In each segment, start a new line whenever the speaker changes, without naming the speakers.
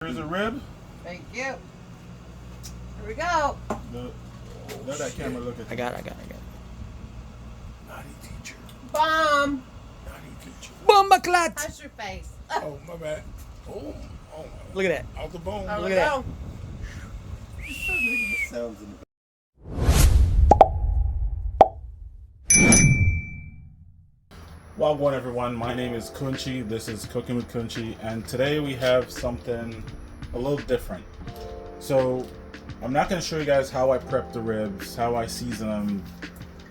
Here's a rib.
Thank you. Here we go.
Let that camera look at you.
I got it.
Naughty teacher.
Bomb.
Naughty teacher.
Bomba clat!
Touch your face.
Oh, my bad. Oh.
Look at that.
Out the bone.
There
Look
we
at
go.
Sounds in the Wagwan everyone, my name is Kunchi, this is Cooking with Kunchi, and today we have something a little different. So, I'm not going to show you guys how I prep the ribs, how I season them,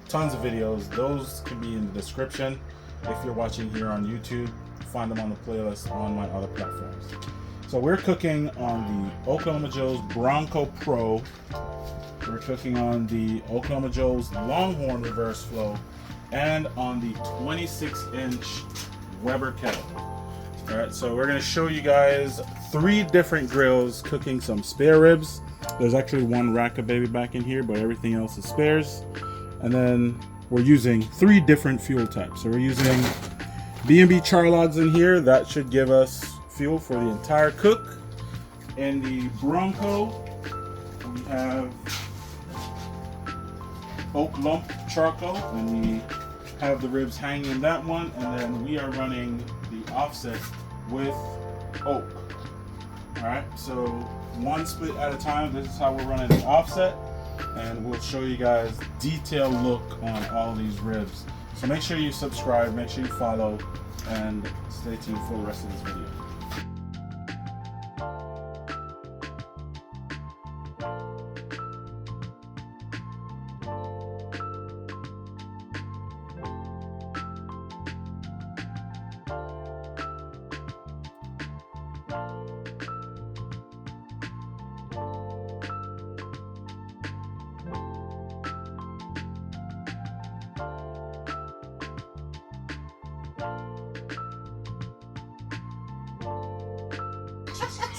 tons of videos, those can be in the description. If you're watching here on YouTube, find them on the playlist on my other platforms. So we're cooking on the Oklahoma Joe's Bronco Pro, we're cooking on the Oklahoma Joe's Longhorn Reverse Flow, and on the 26-inch Weber kettle. Alright, so we're going to show you guys 3 different grills cooking some spare ribs. There's actually one rack of baby back in here, but everything else is spares. And then we're using 3 different fuel types. So we're using B&B Charlogs in here. That should give us fuel for the entire cook. In the Bronco, we have oak lump charcoal, and we have the ribs hanging in that one, and then we are running the offset with oak. Alright, so one split at a time. This is how we're running the offset, and we'll show you guys detailed look on all these ribs. So make sure you subscribe, make sure you follow, and stay tuned for the rest of this video.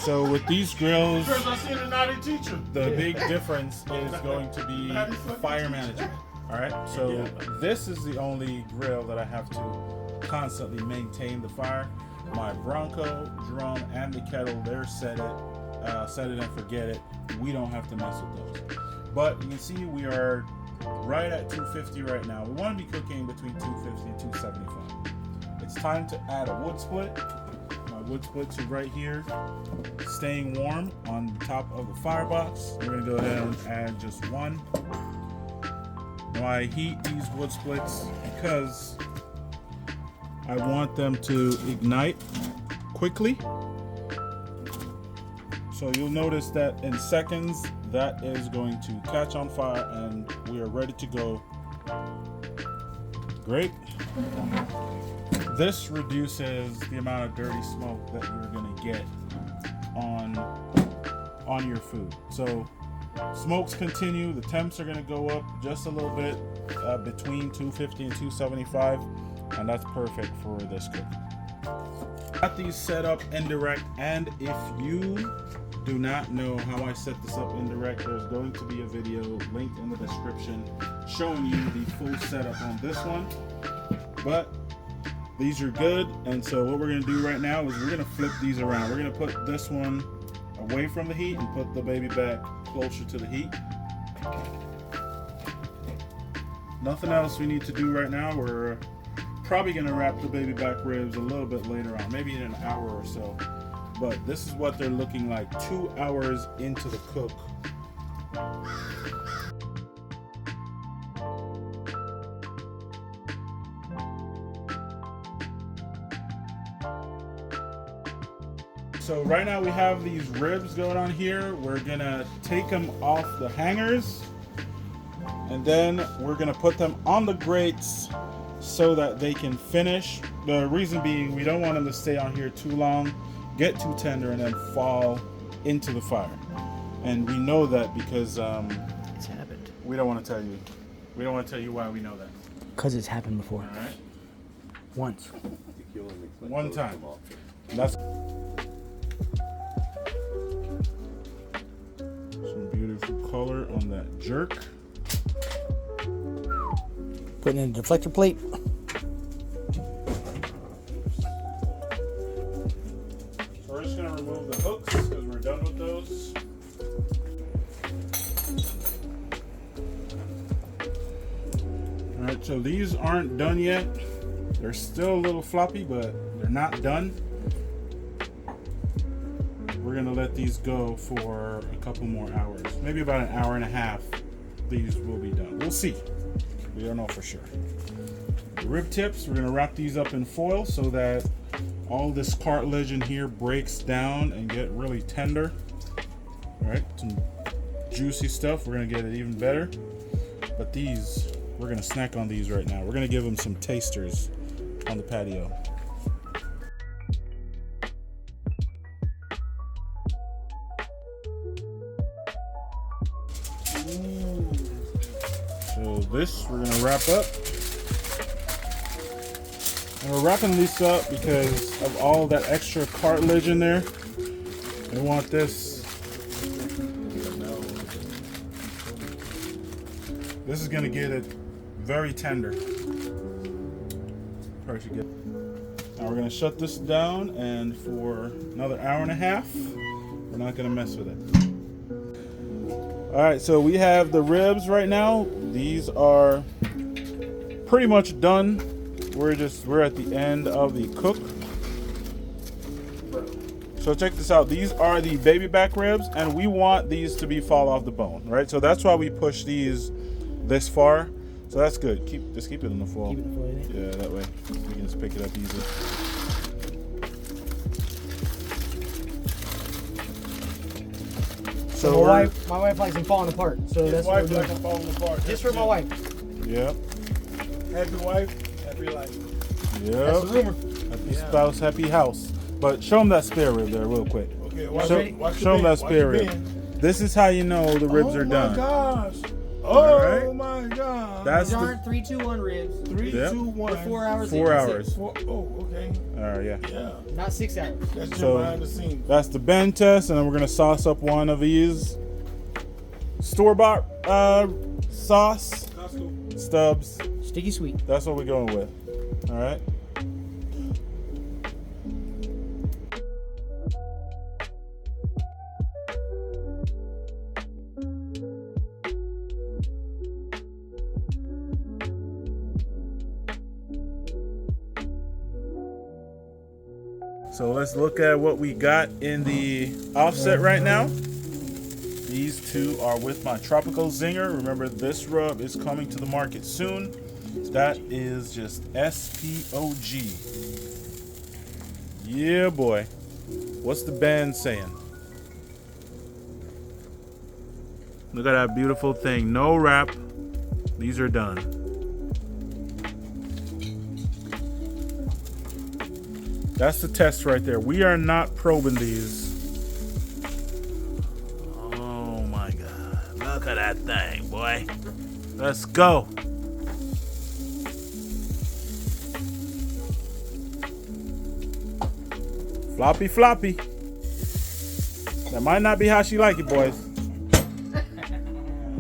So with these grills, the big difference is going to be fire management. Alright, so this is the only grill that I have to constantly maintain the fire. My Bronco, drum, and the kettle, they're set it and forget it. We don't have to mess with those. But you can see we are right at 250 right now. We want to be cooking between 250 and 275. It's time to add a wood split. Wood splits are right here, staying warm on the top of the firebox. We're going to go ahead and add just one. Now I heat these wood splits because I want them to ignite quickly. So you'll notice that in seconds that is going to catch on fire and we are ready to go. Great. This reduces the amount of dirty smoke that you're going to get on your food. So smokes continue, the temps are going to go up just a little bit between 250 and 275, and that's perfect for this cook. Got these set up indirect, and if you do not know how I set this up indirect, there's going to be a video linked in the description showing you the full setup on this one. But these are good, and so what we're going to do right now is we're going to flip these around. We're going to put this one away from the heat and put the baby back closer to the heat. Nothing else we need to do right now. We're probably going to wrap the baby back ribs a little bit later on, maybe in an hour or so. But this is what they're looking like 2 hours into the cook. So right now we have these ribs going on here. We're gonna take them off the hangers, and then we're gonna put them on the grates so that they can finish. The reason being, we don't want them to stay on here too long, get too tender, and then fall into the fire. And we know that because
It's happened.
we don't want to tell you. We don't want to tell you why we know that.
Because it's happened before.
All right.
Once.
One time. That's some beautiful color on that jerk.
Put it in a deflector plate.
So we're just going to remove the hooks because So these aren't done yet. They're still a little floppy, but they're not done. We're gonna let these go for a couple more hours. Maybe about an hour and a half. These will be done. We'll see. We don't know for sure. The rib tips, we're gonna wrap these up in foil so that all this cartilage in here breaks down and get really tender. All right, some juicy stuff. We're gonna get it even better. But these, we're gonna snack on these right now. We're gonna give them some tasters on the patio. So this we're gonna wrap up. And we're wrapping this up because of all that extra cartilage in there. We want this. This is gonna get it very tender. Probably should get. Now we're gonna shut this down, and for another hour and a half, we're not gonna mess with it. All right, so we have the ribs right now. These are pretty much done. We're at the end of the cook. So check this out. These are the baby back ribs, and we want these to be fall off the bone, right? So that's why we push these this far. So that's good. Just keep it in the foil.
Keep it in the foil,
yeah, that way we can just pick it up easily.
So my wife likes them falling apart. So that's what we're doing.
Falling apart.
Just for my wife.
Yep.
Happy wife, happy life.
Yep.
That's the rumor.
Happy spouse, happy house. But show them that spare rib there real quick.
Okay,
Show them that spare rib. This is how you know the ribs are done.
Gosh.
Alright.
Oh my god.
That's
These
the
aren't 3, 2, 1 ribs.
3,
Yep.
2, 1.
They're 4 hours.
4 hours.
Oh, okay.
All right, yeah.
Yeah.
Not 6 hours.
That's just
So
behind the scenes.
that's the bend test, and then we're gonna sauce up one of these store-bought sauce stubs.
Sticky sweet.
That's what we're going with. All right. So let's look at what we got in the offset right now. These two are with my Tropical Zinger. Remember, this rub is coming to the market soon. That is just SPOG. Yeah, boy. What's the band saying? Look at that beautiful thing. No wrap. These are done. That's the test right there. We are not probing these. Oh my God. Look at that thing, boy. Let's go. Floppy, floppy. That might not be how she like it, boys.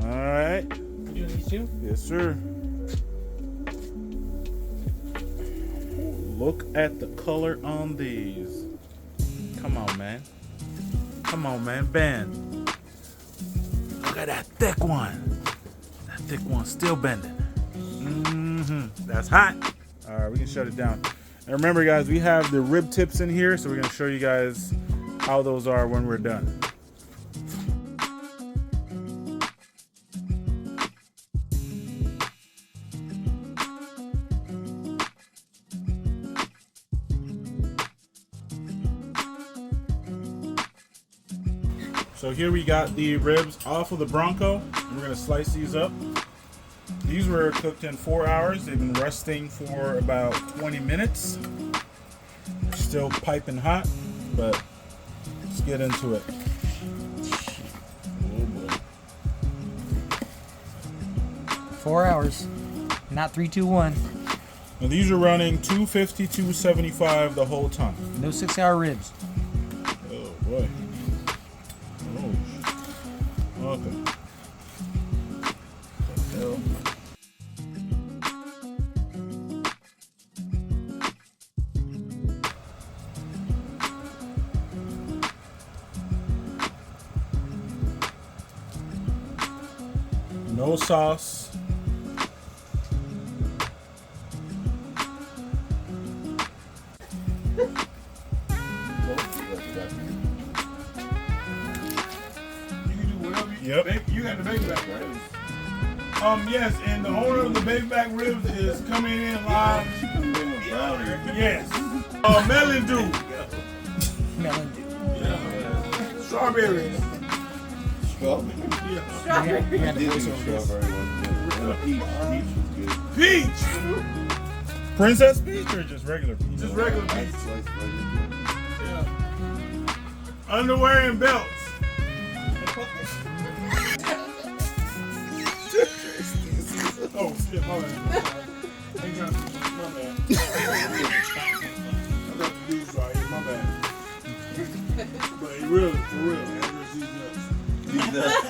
All right.
You doing these too?
Yes, sir. Look at the color on these. Come on, man. Come on, man. Bend. Look at that thick one. That thick one's still bending. That's hot. All right, we can shut it down. And remember, guys, we have the rib tips in here, so we're going to show you guys how those are when we're done. So here we got the ribs off of the Bronco, and we're gonna slice these up. These were cooked in 4 hours. They've been resting for about 20 minutes. They're still piping hot, but let's get into it. Oh boy.
4 hours. Not 3, 2, 1.
Now these are running 250, 275 the whole time.
No 6-hour ribs.
Oh boy. Oh. Okay. Hell. No sauce. Yep.
You got the baby back ribs. Yes, and the owner of the baby back ribs is coming in live. Yes. Melon Dew.
Melon Dew.
Yeah. Strawberries. Yeah.
Strawberry.
You had the voiceover this.
Peach.
Princess peach or just regular peach?
Just regular peach. Yeah. Underwear and belts. Oh shit, my bad. Ain't got my bad. I got the dudes right here, my bad. But it really, for real, these nuts.